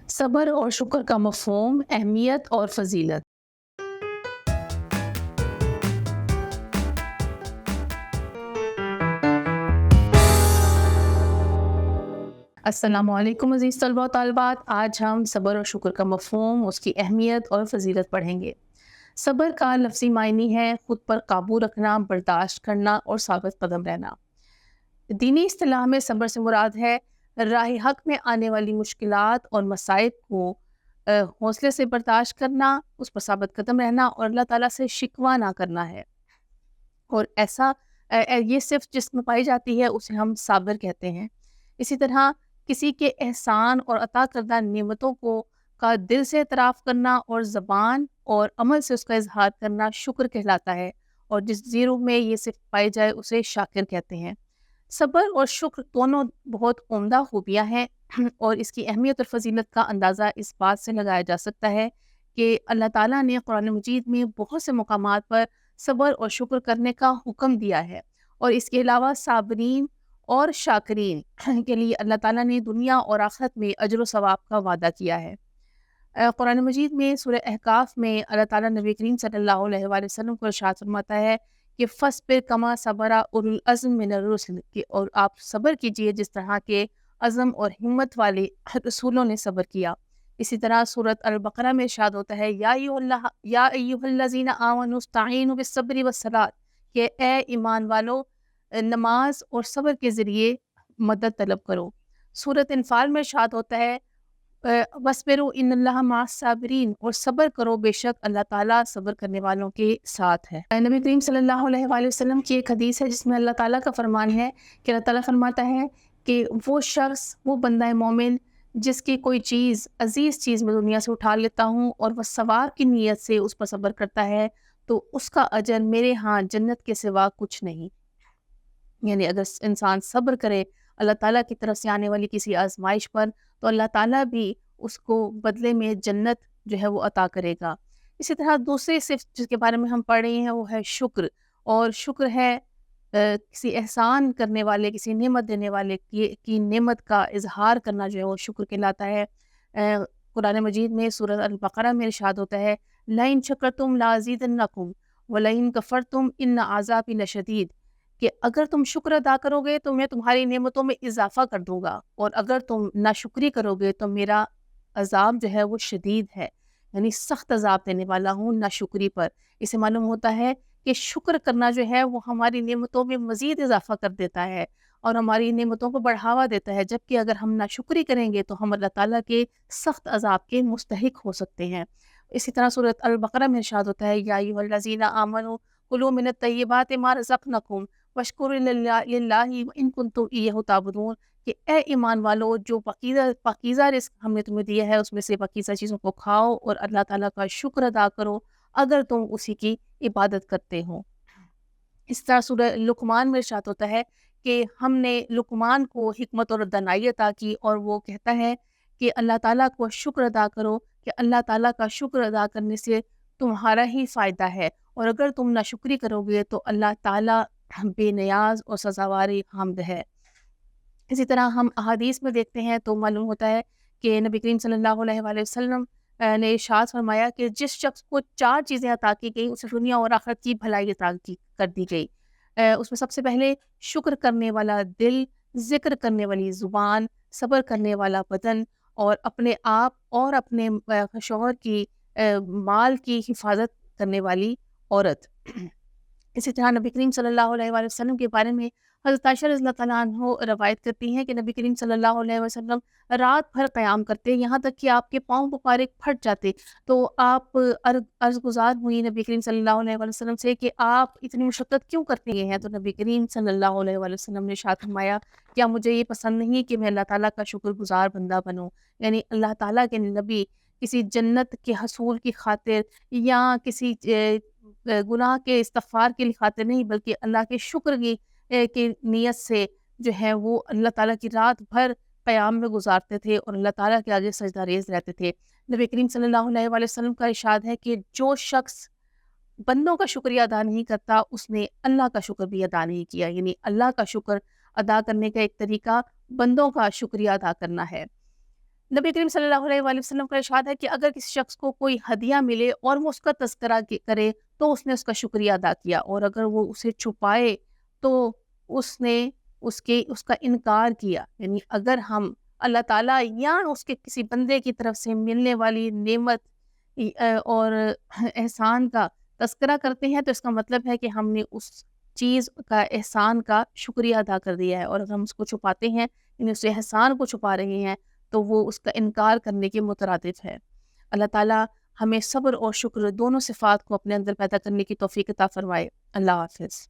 सब्र और शुक्र का मफ़हूम, अहमियत और फ़जीलत। अस्सलामु अलैकुम अज़ीज़ तलबा व तालिबात। आज हम सब्र और शुक्र का मफ़हूम, उसकी अहमियत और फ़जीलत पढ़ेंगे। सब्र का लफ्ज़ी मायने है ख़ुद पर काबू रखना, बर्दाश्त करना और साबित कदम रहना। दीनी इस्तिलाह में सब्र से मुराद है राह हक़ में आने वाली मुश्किलात और मसाइब को हौसले से बर्दाश्त करना, उस पर साबित कदम रहना और अल्लाह ताला से शिकवा ना करना है। और ऐसा ये सिर्फ जिस्म पाई जाती है उसे हम साबिर कहते हैं। इसी तरह किसी के एहसान और अता करदा नेमतों को का दिल से एतराफ़ करना और ज़बान और अमल से उसका इजहार करना शुक्र कहलाता है, और जिस ज़ीरो में ये सिर्फ पाई जाए उसे शाकिर कहते हैं। सब्र और शुक्र दोनों बहुत उम्दा खूबियाँ हैं और इसकी अहमियत और फ़जीलत का अंदाज़ा इस बात से लगाया जा सकता है कि अल्लाह ताला ने कुरान मजीद में बहुत से मुकामात पर सब्र और शुक्र करने का हुक्म दिया है, और इसके अलावा साबरीन और शाकिरीन के लिए अल्लाह ताला ने दुनिया और आखिरत में अजर व सवाब का वादा किया है। कुरान मजीद में सूरह अहकाफ में अल्लाह ताला नबी करीम सल्लल्लाहु अलैहि वसल्लम को इरशाद फरमाता है कि फ़स्बिर कमा सबरा उलुल अज़्म मिनर रुसल, कि और आप सब्र कीजिए जिस तरह के अज़म और हिम्मत वाले रसूलों ने सब्र किया। इसी तरह सूरत अल-बक़रा में इरशाद होता है या अय्युहल्लज़ीना आमनू इस्तईनु बिस्सब्रि वस्सलात, कि ए ईमान वालो नमाज और सब्र के ज़रिए मदद तलब करो। सूरत इन्फाल में इरशाद होता है वस्बिरु इन्नल्लाह मअस साबिरीन, और सब्र करो बेशक अल्लाह ताला सब्र करने वालों के साथ है। नबी करीम सल्लल्लाहु अलैहि वसल्लम की एक हदीस है जिसमें अल्लाह ताला का फरमान है कि अल्लाह ताला फरमाता है कि वो शख्स, वो बंदा मोमिन जिसकी कोई चीज़ अजीज़ चीज़ मैं दुनिया से उठा लेता हूँ और वह सवाब की नीयत से उस पर सब्र करता है, तो उसका अजर मेरे यहाँ जन्नत के सिवा कुछ नहीं। यानी अगर इंसान सब्र करे अल्लाह ताला की तरफ से आने वाली किसी आजमाइश पर, तो अल्लाह ताला भी उसको बदले में जन्नत जो है वो अता करेगा। इसी तरह दूसरी सिर्फ जिसके बारे में हम पढ़ रहे हैं वो है शुक्र, और शुक्र है किसी एहसान करने वाले, किसी नेमत देने वाले की नेमत का इजहार करना जो है वो शुक्र कहलाता है। कुरान मजीद में सूरह अल-बक़रा में इरशाद होता है लइन शकरतुम लाज़ीदन्नकुम व लइन कफ़रतुम इन्न आज़ाबी लशदीद, कि अगर तुम शुक्र अदा करोगे तो मैं तुम्हारी नेमतों में इजाफा कर दूंगा, और अगर तुम नाशुक्री करोगे तो मेरा अजाब जो है वो शदीद है, यानी सख्त अजाब देने वाला हूँ नाशुक्री पर। इसे मालूम होता है कि शुक्र करना जो है वो हमारी नेमतों में मज़ीद इजाफा कर देता है और हमारी नेमतों को बढ़ावा देता है, जबकि अगर हम नाशुक्री करेंगे तो हम अल्लाह ताला के सख्त अजाब के मुस्तहिक हो सकते हैं। इसी तरह सूरत अल-बक़रा में इरशाद होता है या अय्युहल्लज़ीना आमनू कुलू मिनत तय्यिबाति मा रज़क़नाकुम वश्कुरु लिल्लाहि व इन कुंतुम इय्याहु ताबुदून, कि ए ईमान वालो जो पाकीज़ा रिज़्क़ हमने तुम्हें दिया है उसमें से पाकीज़ा चीज़ों को खाओ और अल्लाह ताला का शुक्र अदा करो अगर तुम उसी की इबादत करते हो। इस तरह सूरह लुक़मान में इरशाद होता है कि हमने लुक़मान को हिकमत और दानाई अता की, और वो कहता है कि अल्लाह ताला को शुक्र अदा करो, कि अल्लाह ताला का शुक्र अदा करने से तुम्हारा ही फ़ायदा है, और अगर तुम नाशुक्री करोगे तो अल्लाह ताला बेनियाज और सज़ावार हम्द है। इसी तरह हम अहादीस में देखते हैं तो मालूम होता है कि नबी करीम सल्लल्लाहु अलैहि वसल्लम ने इरशाद फरमाया कि जिस शख्स को 4 चीज़ें अता की गई उसे दुनिया और आखिरत की भलाई अता कर दी गई। उसमें सबसे पहले शुक्र करने वाला दिल, ज़िक्र करने वाली ज़ुबान, सब्र करने वाला बदन, और अपने आप और अपने शौहर की माल की हिफाजत करने वाली औरत। इसी तरह नबी करीम सल्लल्लाहु अलैहि वसल्लम के बारे में हज़रत आयशा रज़ियल्लाहु तआला अन्हा रवायत करती हैं कि नबी करीम सल्लल्लाहु अलैहि वसल्लम रात भर क़याम करते, यहाँ तक कि आपके पाँव मुबारक फट जाते। तो आप अर्ज़ गुज़ार हुई नबी करीम सल्लल्लाहु अलैहि वसल्लम से कि आप इतनी मुशक्क़त क्यों करते हैं? तो नबी करीम सल्लल्लाहु अलैहि वसल्लम ने इरशाद फरमाया, क्या मुझे ये पसंद नहीं कि मैं अल्लाह ताला का शुक्रगुज़ार बंदा बनूँ? यानी अल्लाह ताला के नबी किसी जन्नत के हसूल की खातिर या किसी गुनाह के इस्तग़फ़ार की खातिर नहीं, बल्कि अल्लाह के शुक्र की नीयत से जो है वो अल्लाह ताला की रात भर क़याम में गुजारते थे और अल्लाह ताला के आगे सजदा रेज़ रहते थे। नबी करीम सल्लल्लाहु अलैहि वसल्लम का इरशाद है कि जो शख्स बंदों का शुक्रिया अदा नहीं करता उसने अल्लाह का शुक्र भी अदा नहीं किया। यानी अल्लाह का शुक्र अदा करने का एक तरीका बंदों का शुक्रिया अदा करना है। نبی کریم صلی اللہ علیہ وآلہ وسلم کا ارشاد ہے کہ اگر کسی شخص کو کوئی ہدیہ ملے اور وہ اس کا تذکرہ کرے تو اس نے اس کا شکریہ ادا کیا، اور اگر وہ اسے چھپائے تو اس نے اس کا انکار کیا۔ یعنی اگر ہم اللہ تعالیٰ یا اس کے کسی بندے کی طرف سے ملنے والی نعمت اور احسان کا تذکرہ کرتے ہیں تو اس کا مطلب ہے کہ ہم نے اس چیز کا، احسان کا شکریہ ادا کر دیا ہے، اور اگر ہم اس کو چھپاتے ہیں، یعنی اس احسان کو چھپا رہے ہیں، تو وہ اس کا انکار کرنے کے مترادف ہے۔ اللہ تعالیٰ ہمیں صبر اور شکر دونوں صفات کو اپنے اندر پیدا کرنے کی توفیق عطا فرمائے۔ اللہ حافظ۔